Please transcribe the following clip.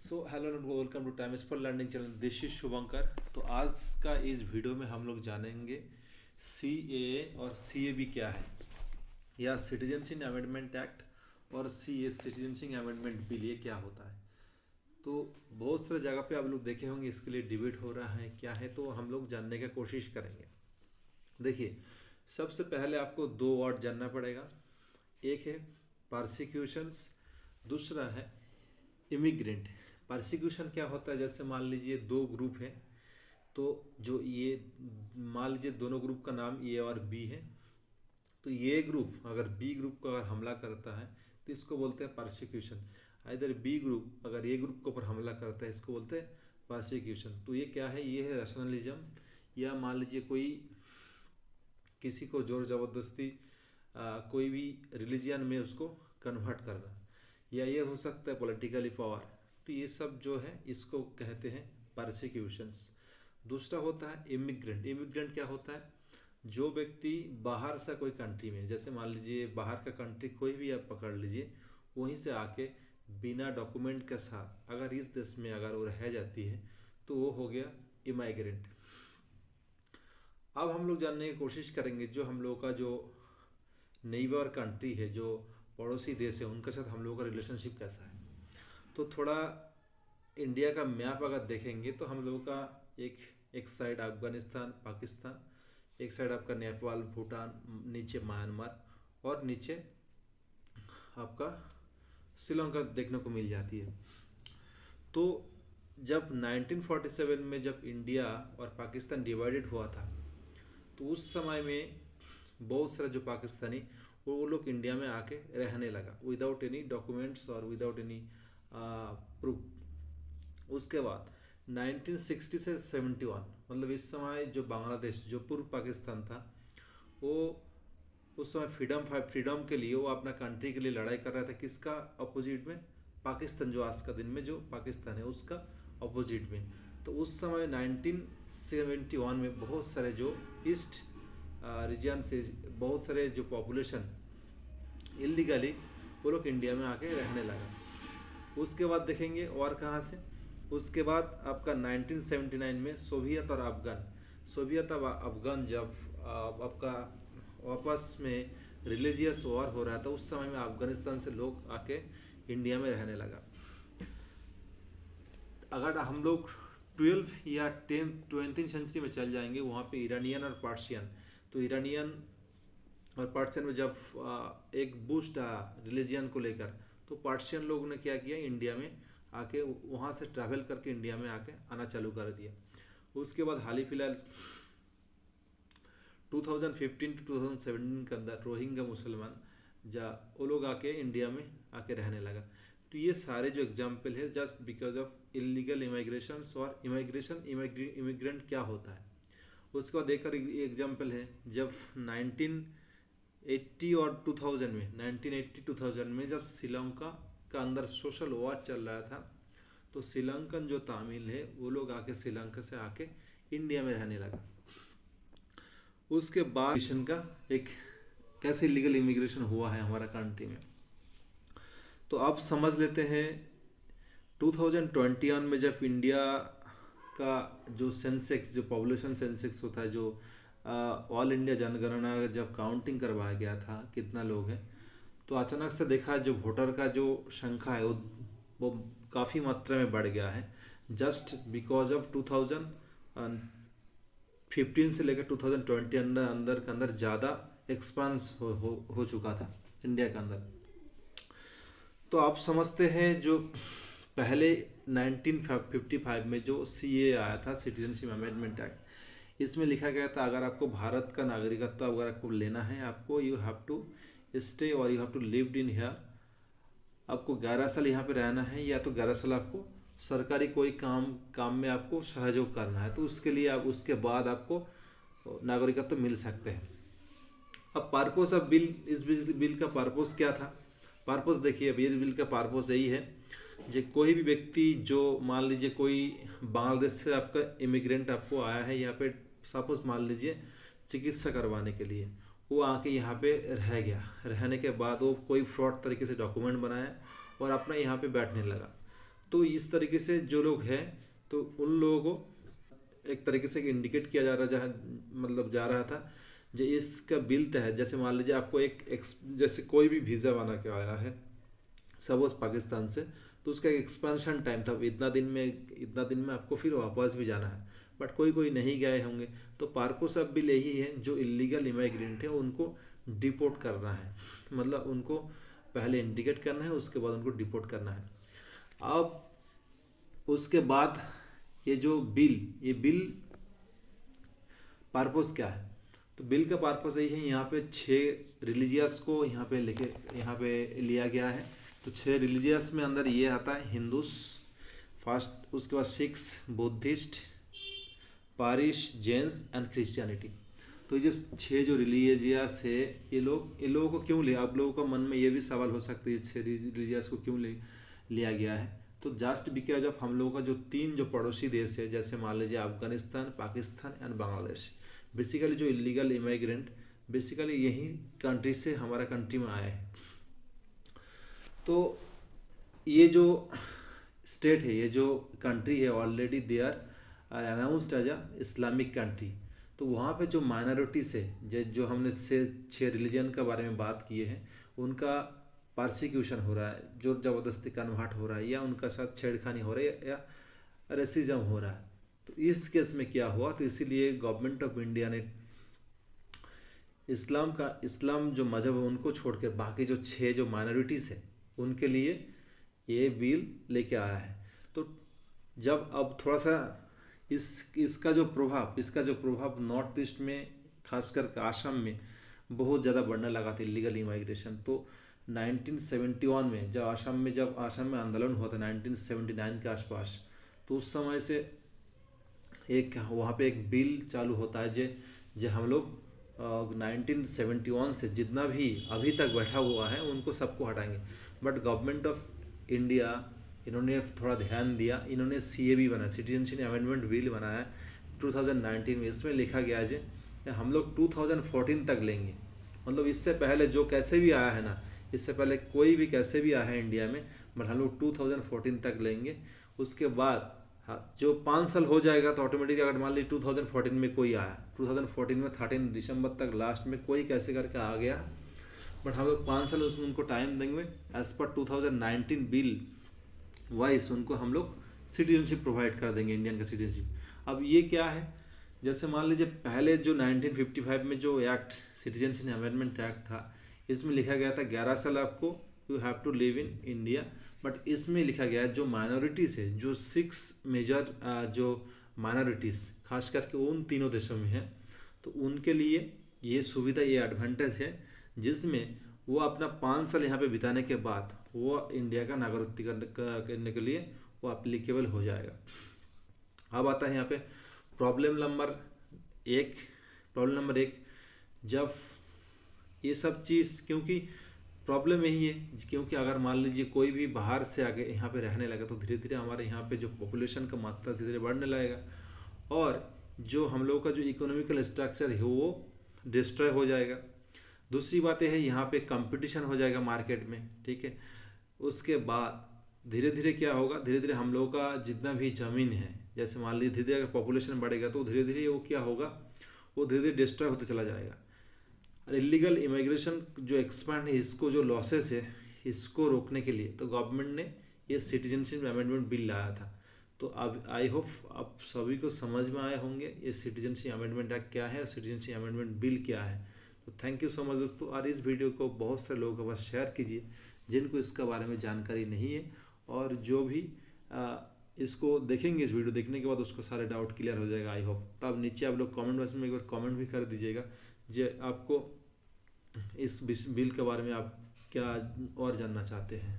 So hello and welcome to times for learning channel. This is Shubhankar. तो आज का इस वीडियो में हम लोग जानेंगे सी ए और सी ए बी क्या है, या सिटीजनशिप अमेंडमेंट एक्ट और सी ए सिटीजनशिप अमेंडमेंट बिल, ये क्या होता है। तो बहुत सारे जगह पे आप लोग देखे होंगे, इसके लिए डिबेट हो रहा है क्या है, तो हम लोग जानने की कोशिश करेंगे। देखिए, सबसे पहले आपको दो वर्ड जानना पड़ेगा। एक है परसिक्यूशंस, दूसरा है इमिग्रेंट। परसिक्यूशन क्या होता है, जैसे मान लीजिए दो ग्रुप हैं, तो जो ये मान लीजिए दोनों ग्रुप का नाम ए और बी है, तो ये ग्रुप अगर बी ग्रुप को अगर हमला करता है तो इसको बोलते हैं परसिक्यूशन। इधर बी ग्रुप अगर ए ग्रुप के ऊपर हमला करता है इसको बोलते हैं परसिक्यूशन। तो ये क्या है, ये है रैशनलिज्म, या मान लीजिए कोई किसी को जोर ज़बरदस्ती कोई भी रिलीजियन में उसको कन्वर्ट करना, या ये हो सकता है पॉलिटिकली पावर। तो ये सब जो है इसको कहते हैं परसिक्यूशंस। दूसरा होता है इमिग्रेंट। इमिग्रेंट क्या होता है, जो व्यक्ति बाहर से कोई कंट्री में, जैसे मान लीजिए बाहर का कंट्री कोई भी आप पकड़ लीजिए, वहीं से आके बिना डॉक्यूमेंट के साथ अगर इस देश में अगर वो रह जाती है तो वो हो गया इमाइग्रेंट। अब हम लोग जानने की कोशिश करेंगे जो हम लोग का जो नेबर कंट्री है, जो पड़ोसी देश है, उनके साथ हम लोगों का रिलेशनशिप कैसा है। तो थोड़ा इंडिया का मैप अगर देखेंगे तो हम लोगों का एक साइड अफगानिस्तान पाकिस्तान, एक साइड आपका नेपाल भूटान, नीचे म्यांमार और नीचे आपका श्रीलंका देखने को मिल जाती है। तो जब 1947 में जब इंडिया और पाकिस्तान डिवाइडेड हुआ था, तो उस समय में बहुत सारे जो पाकिस्तानी वो लोग इंडिया में आके रहने लगा विदाउट एनी डॉक्यूमेंट्स और विदाउट एनी प्रूफ। उसके बाद 1960 से 71, मतलब इस समय जो बांग्लादेश जो पूर्व पाकिस्तान था, वो उस समय फ्रीडम के लिए वो अपना कंट्री के लिए लड़ाई कर रहा था। किसका अपोजिट में, पाकिस्तान जो आज का दिन में जो पाकिस्तान है उसका अपोजिट में। तो उस समय 1971 में बहुत सारे जो ईस्ट रीजन से बहुत सारे जो पॉपुलेशन इलीगली वो लोग इंडिया में आके रहने लगा। उसके बाद देखेंगे और कहाँ से, उसके बाद आपका 1979 में सोवियत और अफगान जब आपका वापस में रिलीजियस वॉर हो रहा था, उस समय में अफगानिस्तान से लोग आके इंडिया में रहने लगा। अगर हम लोग 12 या 20th सेंचुरी में चल जाएंगे, वहाँ पे ईरानियन और पर्शियन, तो ईरानियन और पर्शियन में जब एक बूस्ट रिलीजियन को लेकर, तो पर्शियन लोगों ने क्या किया, इंडिया में आके वहाँ से ट्रैवल करके इंडिया में आके आना चालू कर दिया। उसके बाद हाल ही फिलहाल 2015 टू 2017 के अंदर रोहिंग्या मुसलमान वो लोग आके इंडिया में आके रहने लगा। तो ये सारे जो एग्जाम्पल है just because of illegal immigration और इमिग्रेंट क्या होता है। उसके बाद एक और एग्जाम्पल है, जब 1980 और 2000 में 1980-2000 में जब श्रीलंका का अंदर सोशल वॉर चल रहा था, तो श्रीलंकन जो तमिल है वो लोग आके श्रीलंका से आके इंडिया में रहने लगा। उसके बाद का एक कैसे इलीगल इमिग्रेशन हुआ है हमारा कंट्री में, तो आप समझ लेते हैं। 2021 में जब इंडिया का जो सेंसेक्स, जो पॉपुलेशन सेंसेक्स होता है, जो ऑल इंडिया जनगणना जब काउंटिंग करवाया गया था कितना लोग हैं, तो अचानक से देखा जो वोटर का जो संख्या है वो काफ़ी मात्रा में बढ़ गया है, जस्ट बिकॉज ऑफ 2015 से लेकर 2020 अंदर के अंदर ज़्यादा एक्सपांस हो चुका था इंडिया के अंदर। तो आप समझते हैं जो पहले 1955 में जो सीए आया था, सिटीजनशिप अमेंडमेंट एक्ट, इसमें लिखा गया था अगर आपको भारत का नागरिकत्व अगर आपको लेना है, आपको यू हैव टू स्टे और you have to lived in here. आपको 11 साल यहाँ पे रहना है, या तो 11 साल आपको सरकारी कोई काम में आपको सहयोग करना है, तो उसके लिए आप उसके बाद आपको नागरिकत्व मिल सकते हैं। अब पर्पस ऑफ बिल, इस बिल का पर्पस क्या था, पर्पस देखिए, अब इस बिल का पर्पस यही है जो कोई भी व्यक्ति जो मान लीजिए कोई बांग्लादेश से आपका इमिग्रेंट आपको आया है यहाँ पे, सपोज मान लीजिए चिकित्सा करवाने के लिए, वो आके यहाँ पे रह गया, रहने के बाद वो कोई फ्रॉड तरीके से डॉक्यूमेंट बनाया और अपना यहाँ पे बैठने लगा, तो इस तरीके से जो लोग हैं तो उन लोगों को एक तरीके से इंडिकेट किया जा रहा जहाँ मतलब जा रहा था जो इसका बिल तय है। जैसे मान लीजिए आपको जैसे कोई भी वीज़ा बना के आया है सपोज पाकिस्तान से, तो उसका एक एक्सपेंशन टाइम था, इतना दिन में आपको फिर वापस भी जाना है। बट कोई कोई नहीं गए होंगे, तो पार्को अब बिल यही है, जो इलीगल इमिग्रेंट है उनको डिपोर्ट करना है, मतलब उनको पहले इंडिकेट करना है, उसके बाद उनको डिपोर्ट करना है। अब उसके बाद ये बिल पार्पस क्या है, तो बिल का पार्पस यही है, यहाँ पे 6 रिलीजियस को यहाँ पे लिया गया है। तो 6 रिलीजियस में अंदर ये आता है हिंदूस फर्स्ट, उसके बाद सिख्स, बुद्धिस्ट, पारिश, जैन्स एंड क्रिश्चियनिटी। तो ये 6 जो रिलीजियस है ये लोगों को क्यों लिया, आप लोगों का मन में ये भी सवाल हो सकता है 6 रिलीजियस को क्यों लिया गया है। तो जस्ट बिकॉज ऑफ हम लोगों का जो 3 जो पड़ोसी देश है, जैसे मान लीजिए अफगानिस्तान, पाकिस्तान एंड बांग्लादेश, बेसिकली जो इलीगल इमिग्रेंट बेसिकली यही कंट्री से हमारा कंट्री में आए हैं। तो ये जो स्टेट है, ये जो कंट्री है, already they are announced as a Islamic country. तो वहाँ पे जो माइनॉरिटीज है, जो हमने 6 रिलीजन के बारे में बात किए हैं, उनका परसिक्यूशन हो रहा है, जो ज़बरदस्ती कन्वर्ट हो रहा है, या उनका साथ छेड़खानी हो रही है, या रेसिज्म हो रहा है। तो इस केस में क्या हुआ, तो इसीलिए गवर्नमेंट ऑफ इंडिया ने इस्लाम जो मजहब है उनको छोड़ के बाकी जो 6 जो माइनॉरिटीज़ है उनके लिए ये बिल लेके आया है। तो जब अब थोड़ा सा इसका जो प्रभाव नॉर्थ ईस्ट में, खासकर आसाम में बहुत ज़्यादा बढ़ने लगा था इलीगल इमिग्रेशन। तो 1971 में जब आसाम में आंदोलन हुआ था 1979 के आसपास, तो उस समय से वहाँ पे एक बिल चालू होता है जो हम लोग 1971 से जितना भी अभी तक बैठा हुआ है उनको सबको हटाएंगे। बट गवर्नमेंट ऑफ इंडिया इन्होंने थोड़ा ध्यान दिया, इन्होंने CAB बनाया, सिटीजनशिप अमेंडमेंट बिल बनाया 2019 में। इसमें लिखा गया है कि हम लोग 2014 तक लेंगे, मतलब इससे पहले जो कैसे भी आया है ना, इससे पहले कोई भी कैसे भी आया है इंडिया में, बट हम लोग 2014 तक लेंगे। उसके बाद जो 5 साल हो जाएगा तो ऑटोमेटिक, अगर मान लीजिए 2014 में कोई आया, 2014 में 13 दिसंबर तक लास्ट में कोई कैसे करके आ गया, बट हम लोग 5 साल उनको टाइम देंगे। एज पर 2019 बिल वाइज उनको हम लोग सिटीजनशिप प्रोवाइड कर देंगे, इंडियन का सिटीजनशिप। अब ये क्या है, जैसे मान लीजिए पहले जो 1955 में जो एक्ट सिटीजनशिप अमेंडमेंट एक्ट था, इसमें लिखा गया था 11 साल आपको you have to live in India. But इसमें लिखा गया है जो माइनॉरिटीज़ है, जो 6 मेजर जो माइनॉरिटीज़ खास करके उन तीनों देशों में है, तो उनके लिए ये सुविधा, ये एडवांटेज है, जिसमें वो अपना 5 साल यहाँ पे बिताने के बाद वो इंडिया का नागरिकता करने के लिए वो एप्लीकेबल हो जाएगा। अब आता है यहाँ पे प्रॉब्लम नंबर 1। जब ये सब चीज़, क्योंकि प्रॉब्लम यही है, क्योंकि अगर मान लीजिए कोई भी बाहर से आके यहाँ पे रहने लगा, तो धीरे धीरे हमारे यहाँ पे जो पॉपुलेशन का मात्रा धीरे धीरे बढ़ने लगेगा, और जो हम लोग का जो इकोनॉमिकल स्ट्रक्चर है वो डिस्ट्रॉय हो जाएगा। दूसरी बात यह है, यहाँ पे कंपटीशन हो जाएगा मार्केट में, ठीक है। उसके बाद धीरे धीरे क्या होगा, धीरे धीरे हम लोगों का जितना भी ज़मीन है, जैसे मान लीजिए धीरे धीरे अगर पॉपुलेशन बढ़ेगा तो धीरे धीरे वो क्या होगा, वो धीरे धीरे डिस्ट्रॉय होते चला जाएगा। और इलीगल इमिग्रेशन जो एक्सपैंड है, इसको जो लॉसेस है, इसको रोकने के लिए तो गवर्नमेंट ने ये सिटीजनशिप अमेंडमेंट बिल लाया था। तो अब आई होप आप सभी को समझ में आए होंगे ये सिटीजनशिप अमेंडमेंट एक्ट क्या है और सिटीजनशिप अमेंडमेंट बिल क्या है। तो थैंक यू सो मच दोस्तों, और इस वीडियो को बहुत सारे लोगों के पास शेयर कीजिए जिनको इसके बारे में जानकारी नहीं है, और जो भी इसको देखेंगे, इस वीडियो देखने के बाद उसको सारे डाउट क्लियर हो जाएगा आई होप। तब नीचे आप लोग कमेंट बॉक्स में एक बार कमेंट भी कर दीजिएगा जो आपको इस बिल के बारे में आप क्या और जानना चाहते हैं।